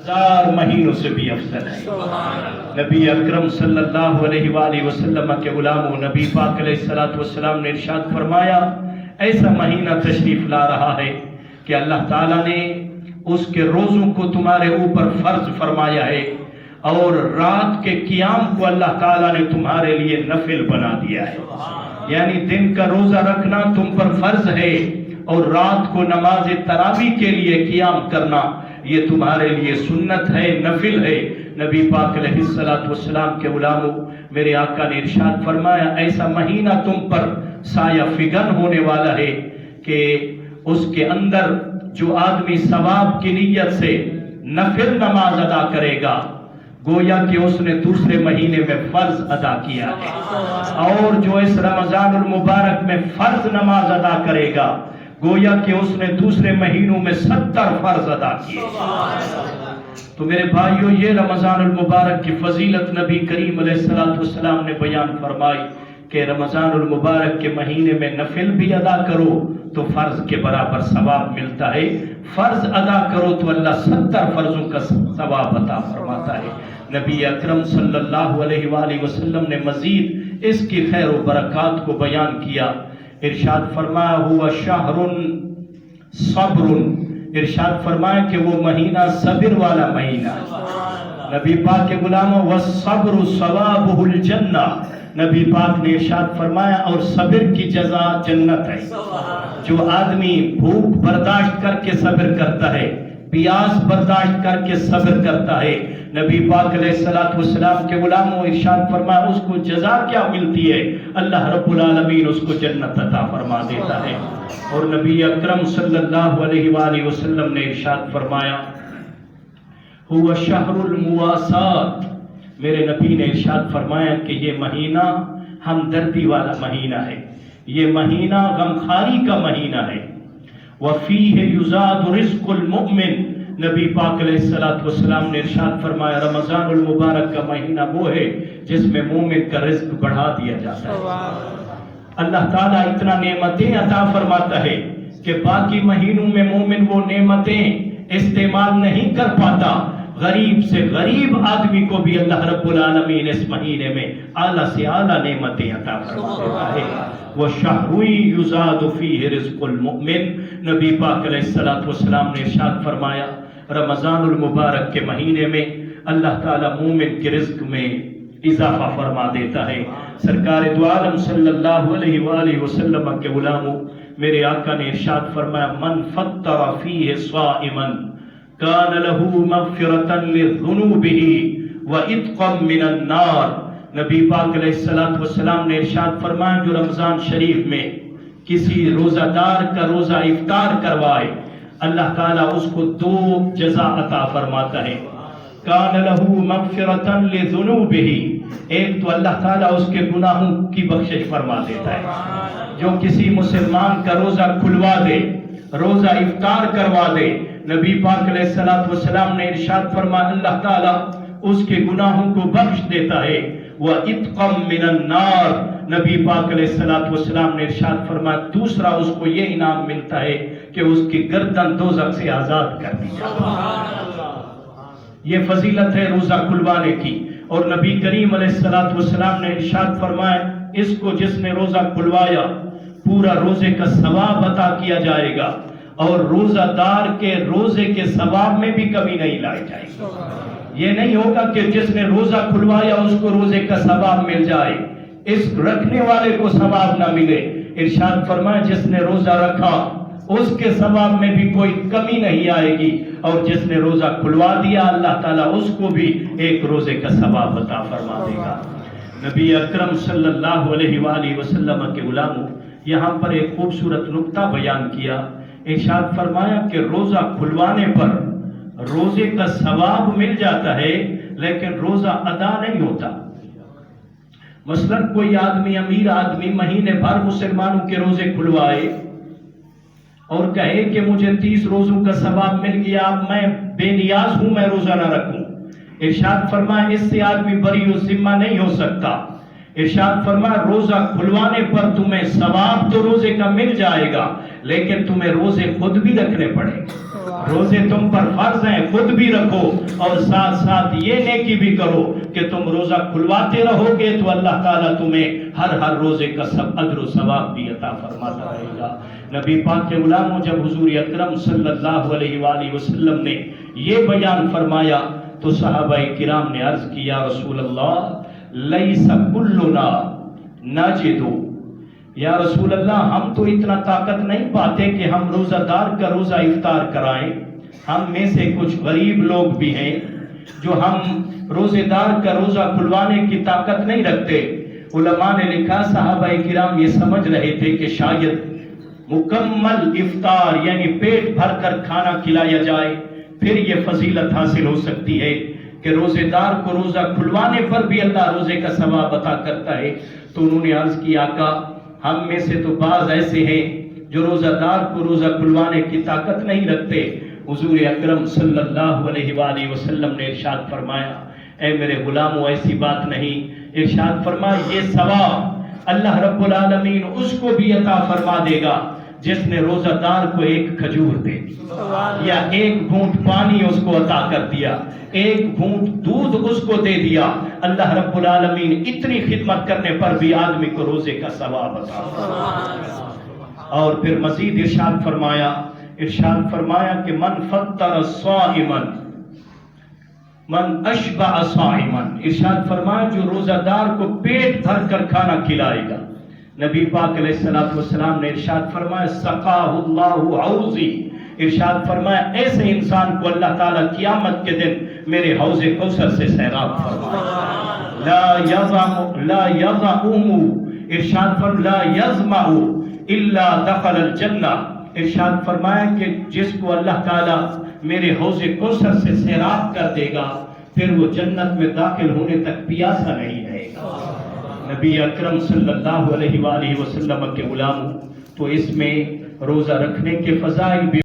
1000 مہینوں سے بھی افضل ہے۔ نبی اکرم صلی اللہ علیہ وآلہ وسلم کے غلاموں، نبی پاک علیہ السلام نے ارشاد فرمایا ایسا مہینہ تشریف لا رہا ہے کہ اللہ تعالیٰ نے اس کے روزوں کو تمہارے اوپر فرض فرمایا ہے، اور رات کے قیام کو اللہ تعالیٰ نے تمہارے لیے نفل بنا دیا ہے۔ یعنی دن کا روزہ رکھنا تم پر فرض ہے، اور رات کو نماز تراویح کے لیے قیام کرنا یہ تمہارے لیے سنت ہے، نفل ہے۔ نبی پاک علیہ السلام کے غلاموں، میرے آقا نے ارشاد فرمایا ایسا مہینہ تم پر سایہ فگن ہونے والا ہے کہ اس کے اندر جو آدمی ثواب کی نیت سے نفل نماز ادا کرے گا گویا کہ اس نے دوسرے مہینے میں فرض ادا کیا ہے، اور جو اس رمضان المبارک میں فرض نماز ادا کرے گا گویا کہ اس نے دوسرے مہینوں میں 70 فرض ادا کیے۔ تو میرے بھائیوں، یہ رمضان المبارک کی فضیلت نبی کریم علیہ السلام نے بیان فرمائی کہ رمضان المبارک کے مہینے میں نفل بھی ادا کرو تو فرض کے برابر ثواب ملتا ہے، فرض ادا کرو تو اللہ 70 فرضوں کا ثواب عطا فرماتا ہے۔ نبی اکرم صلی اللہ علیہ وآلہ وسلم نے مزید اس کی خیر و برکات کو بیان کیا۔ ارشاد فرمایا ہوا شہر صبر، ارشاد فرمایا کہ وہ مہینہ صبر والا مہینہ ہے۔ نبی پاک کے غلاموں، والصبر ثوابہ الجنہ، نبی پاک نے ارشاد فرمایا اور صبر کی جزا جنت ہے۔ جو آدمی بھوک برداشت کر کے صبر کرتا ہے، پیاس برداشت کر کے صبر کرتا ہے، نبی پاک علیہ السلام کے غلاموں ارشاد فرمایا اس کو جزا کیا ملتی ہے؟ اللہ رب العالمین اس کو جنت عطا فرما دیتا ہے۔ اور نبی اکرم صلی اللہ علیہ وآلہ وسلم نے ارشاد فرمایا ہوا شہر المواسات، میرے نبی نے ارشاد فرمایا کہ یہ مہینہ ہمدردی والا مہینہ ہے، یہ مہینہ غمخواری کا مہینہ ہے۔ وفیہ یزاد رزق المؤمن، نبی پاک علیہ السلام نے ارشاد فرمایا رمضان المبارک کا مہینہ وہ ہے جس میں مومن کا رزق بڑھا دیا جاتا ہے۔ اللہ تعالیٰ اتنا نعمتیں عطا فرماتا ہے کہ باقی مہینوں میں مومن وہ نعمتیں استعمال نہیں کر پاتا۔ غریب سے غریب آدمی کو بھی اللہ رب العالمین اس مہینے میں اعلیٰ سے اعلیٰ نعمتیں عطا فرما دیتا ہے۔ وَشَهْرٌ يُزَادُ فِيهِ رِزْقُ الْمُؤْمِنِ، نبی پاک علیہ السلام نے ارشاد فرمایا رمضان المبارک کے مہینے میں اللہ تعالیٰ مومن کے رزق میں اضافہ فرما دیتا ہے۔ سرکار دو عالم صلی اللہ علیہ وآلہ وسلم کے غلاموں، میرے آقا نے ارشاد فرمایا من فطر فیہ صائما کان لہ مغفرۃ لذنوبہ وعتقا من النار، نبی پاک علیہ السلام نے ارشاد فرمایا جو رمضان شریف میں کسی روزہ دار کا روزہ افطار کروائے اللہ تعالیٰ اس کو 2 جزا عطا فرماتا ہے۔ کان لہ مغفرۃ لذنوبہ، ایک تو اللہ تعالیٰ اس کے گناہوں کی بخشش فرما دیتا ہے۔ جو کسی مسلمان کا روزہ کھلوا دے، روزہ افطار کروا دے، نبی پاک علیہ السلام نے ارشاد فرمایا اللہ تعالیٰ اس کے گناہوں کو بخش دیتا ہے۔ وَإِتْقًا مِّنَ النَّارِ، نبی پاک علیہ السلام نے ارشاد فرمایا دوسرا اس کو یہ انعام ملتا ہے کہ اس کی گردن دوزخ سے آزاد کر دی جاتی ہے۔ یہ فضیلت ہے روزہ کھلوانے کی۔ اور نبی کریم علیہ السلام نے ارشاد فرمایا اس کو جس نے روزہ کھلوایا پورا روزے کا ثواب عطا کیا جائے گا، اور روزہ دار کے روزے کے ثواب میں بھی کمی نہیں لائی جائے گی۔ یہ نہیں ہوگا کہ جس نے روزہ کھلوایا اس کو روزے کا ثواب مل جائے، اس رکھنے والے کو ثواب نہ ملے۔ ارشاد فرمایا جس نے روزہ رکھا اس کے ثواب میں بھی کوئی کمی نہیں آئے گی، اور جس نے روزہ کھلوا دیا اللہ تعالیٰ اس کو بھی ایک روزے کا ثواب عطا فرما دے گا۔ نبی اکرم صلی اللہ علیہ وآلہ وسلم کے غلاموں، یہاں پر ایک خوبصورت نکتہ بیان کیا۔ ارشاد فرمایا کہ روزہ کھلوانے پر روزے کا ثواب مل جاتا ہے لیکن روزہ ادا نہیں ہوتا۔ مثلا کوئی آدمی، امیر آدمی مہینے بھر مسلمانوں کے روزے کھلوائے اور کہے کہ مجھے 30 روزوں کا ثواب مل گیا، اب میں بے نیاز ہوں، میں روزہ نہ رکھوں۔ ارشاد فرمایا اس سے آدمی بری و ذمہ نہیں ہو سکتا۔ ارشاد فرمایا روزہ کھلوانے پر تمہیں ثواب تو روزے کا مل جائے گا، لیکن تمہیں روزے خود بھی رکھنے پڑیں گے۔ روزے تم پر فرض ہیں، خود بھی رکھو، اور ساتھ ساتھ یہ نیکی بھی کرو کہ تم روزہ کھلواتے رہو گے تو اللہ تعالیٰ تمہیں ہر روزے کا سب اجر و ثواب بھی عطا فرماتا رہے گا۔ نبی پاک کے غلاموں، جب حضور اکرم صلی اللہ علیہ وآلہ وسلم نے یہ بیان فرمایا تو صحابہ کرام نے عرض کیا رسول اللہ لیس کلنا نجدو، یا رسول اللہ ہم تو اتنا طاقت نہیں پاتے کہ ہم روزہ دار کا روزہ افطار کرائیں، ہم میں سے کچھ غریب لوگ بھی ہیں جو ہم روزے دار کا روزہ کھلوانے کی طاقت نہیں رکھتے۔ علماء نے لکھا صحابہ کرام یہ سمجھ رہے تھے کہ شاید مکمل افطار یعنی پیٹ بھر کر کھانا کھلایا جائے پھر یہ فضیلت حاصل ہو سکتی ہے کہ روزے دار کو روزہ کھلوانے پر بھی اللہ روزے کا ثواب عطا کرتا ہے۔ تو انہوں نے عرض کی آقا ہم میں سے تو بعض ایسے ہیں جو روزہ دار کو روزہ کھلوانے کی طاقت نہیں رکھتے۔ حضور اکرم صلی اللہ علیہ وآلہ وسلم نے ارشاد فرمایا اے میرے غلاموں ایسی بات نہیں، ارشاد فرمایا یہ ثواب اللہ رب العالمین اس کو بھی عطا فرما دے گا جس نے روزہ دار کو ایک کھجور دے دی یا ایک گھونٹ پانی اس کو عطا کر دیا، ایک گھونٹ دودھ اس کو دے دیا، اللہ رب العالمین اتنی خدمت کرنے پر بھی آدمی کو روزے کا ثواب عطا فرماتا۔ اور پھر مزید ارشاد فرمایا کہ من فطر صائما من اشبع صائما، ارشاد فرمایا جو روزہ دار کو پیٹ بھر کر کھانا کھلائے گا، نبی پاک علیہ السلام نے ارشاد فرمایا سقاہ اللہ حوضی، ارشاد فرمایا ایسے انسان کو اللہ تعالیٰ قیامت کے دن میرے حوض کوثر سے سیراب فرمائے۔ لا یظمأ، ارشاد فرمایا لا یظمأ الا دخل الجنہ، ارشاد فرمایا کہ جس کو اللہ تعالیٰ میرے حوض کوثر سے سیراب کر دے گا پھر وہ جنت میں داخل ہونے تک پیاسا نہیں رہے گا۔ نبی اکرم صلی اللہ علیہ وآلہ وسلم کے غلاموں، تو اس میں روزہ رکھنے کے فضائل بھی